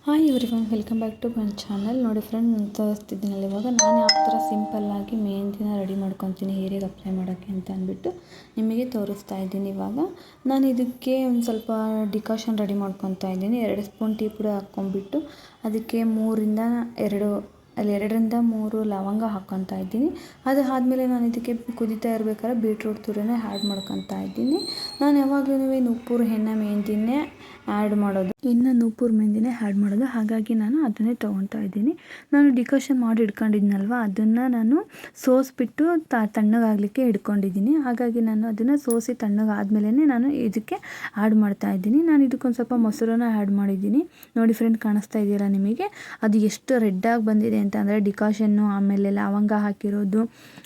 Hi everyone, welcome back to my channel. ನೋಡಿ friend, ತೋರಿಸ್ತಿದ್ದೀನಲ್ಲ ಇವಾಗ ನಾನು ಯಾವ ಥರ ಸಿಂಪಲ್ಲಾಗಿ ಮೆಹಂದಿನ ರೆಡಿ ಮಾಡ್ಕೊತೀನಿ ಹೇರಿಗೆ ಅಪ್ಲೈ ಮಾಡೋಕ್ಕೆ ಅಂತ ಅಂದ್ಬಿಟ್ಟು ನಿಮಗೆ ತೋರಿಸ್ತಾ ಇದ್ದೀನಿ. ಇವಾಗ ನಾನು ಇದಕ್ಕೆ ಒಂದು ಸ್ವಲ್ಪ ಡಿಕಾಷನ್ ರೆಡಿ ಮಾಡ್ಕೊತಾ ಇದ್ದೀನಿ. 2 ಸ್ಪೂನ್ ಟೀ ಪುಡಿ ಹಾಕ್ಕೊಂಡ್ಬಿಟ್ಟು ಅದಕ್ಕೆ 2ರಿಂದ 3 ಲವಂಗ ಹಾಕ್ಕೊತಾ ಇದ್ದೀನಿ. ಅದು ಆದಮೇಲೆ ನಾನು ಇದಕ್ಕೆ ಕುದೀತಾ ಇರಬೇಕಾದ್ರೆ ಬೀಟ್ರೂಟ್ ತುರಿನ ಆ್ಯಡ್ ಮಾಡ್ಕೊತಾ ಇದ್ದೀನಿ. ನಾನು ಯಾವಾಗಲೂ ನೂಪುರ್ ಹೆನ್ನ ಮೆಹಂದಿನೇ ಆ್ಯಡ್ ಮಾಡೋದು, ನೂಪುರ್ ಮೆಹಂದಿನೇ ಆ್ಯಡ್ ಮಾಡೋದು. ಹಾಗಾಗಿ ನಾನು ಅದನ್ನೇ ತೊಗೊತಾ ಇದ್ದೀನಿ. ನಾನು ಡಿಕಾಷನ್ ಮಾಡಿ ಇಟ್ಕೊಂಡಿದ್ನಲ್ವ, ಅದನ್ನು ನಾನು ಸೋಸಿಬಿಟ್ಟು ತಣ್ಣಗಾಗಲಿಕ್ಕೆ ಇಟ್ಕೊಂಡಿದ್ದೀನಿ. ಹಾಗಾಗಿ ನಾನು ಅದನ್ನು ಸೋಸಿ ತಣ್ಣಗಾದ್ಮೇಲೆ ನಾನು ಇದಕ್ಕೆ ಆ್ಯಡ್ ಮಾಡ್ತಾ ಇದ್ದೀನಿ. ನಾನು ಇದಕ್ಕೊಂದು ಸ್ವಲ್ಪ ಮೊಸರನ್ನ ಆ್ಯಡ್ ಮಾಡಿದ್ದೀನಿ. ನೋಡಿ ಫ್ರೆಂಡ್, ಕಾಣಿಸ್ತಾ ಇದೆಯಲ್ಲ ನಿಮಗೆ, ಅದು ಎಷ್ಟು ರೆಡ್ಡಾಗಿ ಬಂದಿದೆ ಅಂತ ಅಂದರೆ ಡಿಕಾಷನ್ನು, ಆಮೇಲೆ ಲವಂಗ ಹಾಕಿರೋದು,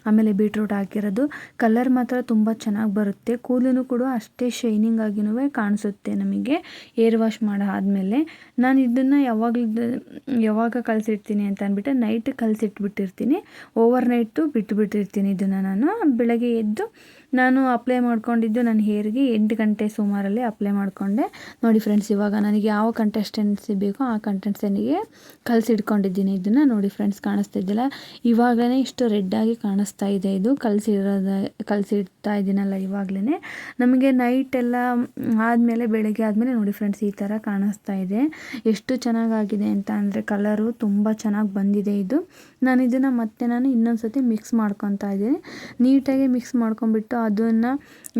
ಆಮೇಲೆ ಬೀಟ್ರೂಟ್ ಹಾಕಿರೋದು. ಕಲರ್ ಮಾತ್ರ ತುಂಬ ಚೆನ್ನಾಗಿ ಬರುತ್ತೆ. ಕೂದಲು ಕೂಡ ಅಷ್ಟೇ ಶೈನಿಂಗ್ ಆಗಿನೂ ಕಾಣಿಸುತ್ತೆ ನಮಗೆ ಏರ್ ವಾಶ್ ಆದಮೇಲೆ. ನಾನು ಇದನ್ನು ಯಾವಾಗ ಕಲಸಿಡ್ತೀನಿ ಅಂತ ಅಂದ್ಬಿಟ್ಟು ನೈಟ್ ಕಲಸಿಟ್ಬಿಟ್ಟಿರ್ತೀನಿ. ಓವರ್ ನೈಟು ಬಿಟ್ಟುಬಿಟ್ಟಿರ್ತೀನಿ. ಇದನ್ನು ನಾನು ಬೆಳಗ್ಗೆ ಎದ್ದು ನಾನು ಅಪ್ಲೈ ಮಾಡ್ಕೊಂಡಿದ್ದು ನನ್ನ ಹೇರ್ಗೆ 8 ಗಂಟೆ ಸುಮಾರಲ್ಲಿ ಅಪ್ಲೈ ಮಾಡಿಕೊಂಡೆ. ನೋಡಿ ಫ್ರೆಂಡ್ಸ್, ಇವಾಗ ನನಗೆ ಯಾವ ಕಂಟೆಸ್ಟೆನ್ಸಿ ಬೇಕೋ ಆ ಕಂಟೆಸ್ಟೆನ್ಸಿಗೆ ಕಲಸಿಟ್ಕೊಂಡಿದ್ದೀನಿ. ಇದನ್ನು ನೋಡಿ ಫ್ರೆಂಡ್ಸ್, ಕಾಣಿಸ್ತಾ ಇದ್ದಿಲ್ಲ, ಇವಾಗಲೇ ಇಷ್ಟು ರೆಡ್ಡಾಗಿ ಕಾಣಿಸ್ತಾ ಇದೆ. ಇದು ಕಲಸಿಡ್ತಾ ಇದ್ದೀನಲ್ಲ ಇವಾಗಲೇ. ನಮಗೆ ನೈಟ್ ಎಲ್ಲ ಆದಮೇಲೆ, ಬೆಳಗ್ಗೆ ಆದಮೇಲೆ ನೋಡಿ ಫ್ರೆಂಡ್ಸ್, ಈ ಥರ ಕಾಣಿಸ್ತಾ ಇದೆ. ಎಷ್ಟು ಚೆನ್ನಾಗಾಗಿದೆ ಅಂತ ಅಂದರೆ ಕಲರು ತುಂಬ ಚೆನ್ನಾಗಿ ಬಂದಿದೆ ಇದು. ನಾನು ಇದನ್ನು ಇನ್ನೊಂದು ಸತಿ ಮಿಕ್ಸ್ ಮಾಡ್ಕೊತಾ ಇದ್ದೀನಿ. ನೀಟಾಗಿ ಮಿಕ್ಸ್ ಮಾಡ್ಕೊಂಬಿಟ್ಟು ಅದನ್ನು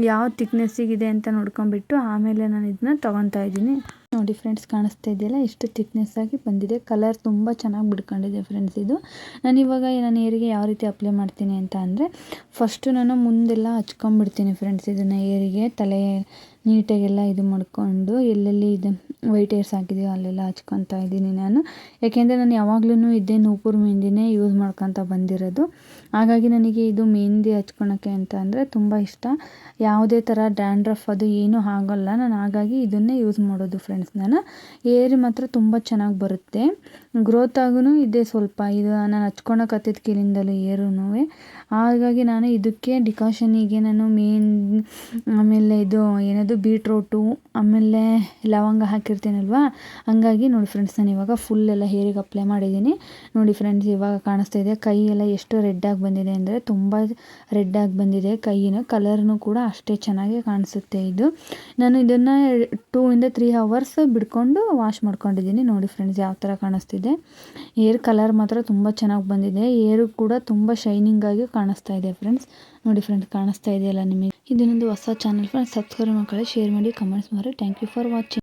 ಯಾವ ಥಿಕ್ನೆಸ್ಸಿಗಿದೆ ಅಂತ ನೋಡ್ಕೊಂಬಿಟ್ಟು ಆಮೇಲೆ ನಾನು ಇದನ್ನ ತೊಗೊತಾ ಇದ್ದೀನಿ. ನೋಡಿ ಫ್ರೆಂಡ್ಸ್, ಕಾಣಿಸ್ತಾ ಇದೆಯಲ್ಲ, ಎಷ್ಟು ಥಿಕ್ನೆಸ್ಸಾಗಿ ಬಂದಿದೆ. ಕಲರ್ ತುಂಬ ಚೆನ್ನಾಗಿ ಬಿಡ್ಕೊಂಡಿದೆ ಫ್ರೆಂಡ್ಸ್. ಇದು ನಾನಿವಾಗ ನನ್ನ ಏರಿಗೆ ಯಾವ ರೀತಿ ಅಪ್ಲೈ ಮಾಡ್ತೀನಿ ಅಂತ ಅಂದರೆ, ಫಸ್ಟು ನಾನು ಮುಂದೆಲ್ಲ ಹಚ್ಕೊಂಡ್ಬಿಡ್ತೀನಿ ಫ್ರೆಂಡ್ಸ್. ಇದನ್ನು ಏರಿಗೆ ತಲೆ ನೀಟಾಗೆಲ್ಲ ಇದು ಮಾಡಿಕೊಂಡು ಎಲ್ಲೆಲ್ಲಿ ಇದು ವೈಟ್ ಏರ್ಸ್ ಹಾಕಿದೆಯೋ ಅಲ್ಲೆಲ್ಲ ಹಚ್ಕೊತಾ ಇದ್ದೀನಿ ನಾನು. ಯಾಕೆಂದರೆ ನಾನು ಯಾವಾಗಲೂ ಇದೇ ನೂಪುರ್ ಮೆಹಂದಿನೇ ಯೂಸ್ ಮಾಡ್ಕೊತ ಬಂದಿರೋದು. ಹಾಗಾಗಿ ನನಗೆ ಇದು ಮೆಹಂದಿ ಹಚ್ಕೊಳಕ್ಕೆ ಅಂತ ಅಂದರೆ ತುಂಬ ಇಷ್ಟ. ಯಾವುದೇ ಥರ ಡ್ಯಾಂಡ್ರಫ್ ಅದು ಏನೂ ಆಗೋಲ್ಲ. ನಾನು ಹಾಗಾಗಿ ಇದನ್ನೇ ಯೂಸ್ ಮಾಡೋದು ಫ್ರೆಂಡ್ಸ್. ನಾನು ಏರ್ ಮಾತ್ರ ತುಂಬ ಚೆನ್ನಾಗಿ ಬರುತ್ತೆ. ಗ್ರೋತ್ ಆಗೂ ಇದೆ ಸ್ವಲ್ಪ. ಇದು ನಾನು ಹಚ್ಕೊಳಕತ್ತಿದ್ದ ಕೀಲಿಂದಲೂ ಏರೂ. ಹಾಗಾಗಿ ನಾನು ಇದಕ್ಕೆ ಡಿಕಾಷನಿಗೆ ನಾನು ಆಮೇಲೆ ಇದು ಏನದು ಬೀಟ್ರೋಟು, ಆಮೇಲೆ ಲವಂಗ ಹಾಕಿರ್ತೀನಲ್ವ. ಹಂಗಾಗಿ ನೋಡಿ ಫ್ರೆಂಡ್ಸ್, ನಾನು ಇವಾಗ ಫುಲ್ಲೆಲ್ಲ ಹೇರಿಗೆ ಅಪ್ಲೈ ಮಾಡಿದ್ದೀನಿ. ನೋಡಿ ಫ್ರೆಂಡ್ಸ್, ಇವಾಗ ಕಾಣಿಸ್ತಾ ಇದೆ ಕೈ ಎಲ್ಲ ಎಷ್ಟು ರೆಡ್ಡಾಗಿ ಬಂದಿದೆ ಅಂದರೆ ತುಂಬ ರೆಡ್ಡಾಗಿ ಬಂದಿದೆ ಕೈಯಿನ. ಕಲರ್ನು ಕೂಡ ಅಷ್ಟೇ ಚೆನ್ನಾಗಿ ಕಾಣಿಸುತ್ತೆ ಇದು. ನಾನು ಇದನ್ನು 2 ಇಂದ 3 ಅವರ್ಸ್ ಬಿಟ್ಕೊಂಡು ವಾಶ್ ಮಾಡ್ಕೊಂಡಿದ್ದೀನಿ. ನೋಡಿ ಫ್ರೆಂಡ್ಸ್, ಯಾವ ಥರ ಕಾಣಿಸ್ತಿದೆ. ಏರ್ ಕಲರ್ ಮಾತ್ರ ತುಂಬ ಚೆನ್ನಾಗಿ ಬಂದಿದೆ. ಏರು ಕೂಡ ತುಂಬ ಶೈನಿಂಗಾಗಿ ಕಾಣಿಸ್ತಾ ಇದೆ ಫ್ರೆಂಡ್ಸ್. ನೋಡಿ ಫ್ರೆಂಡ್ಸ್, ಕಾಣಿಸ್ತಾ ಇದೆಯಲ್ಲ ನಿಮಗೆ. ಇದನ್ನೊಂದು ಹೊಸ ಚಾನಲ್ ಫ್ರೆಂಡ್ಸ್. ಸಬ್ಸ್ಕ್ರೈಬ್ ಮಾಡ್ಕೊಳ್ಳಿ, ಶೇರ್ ಮಾಡಿ, ಕಮೆಂಟ್ಸ್ ಮಾಡಿ. Thank you for watching.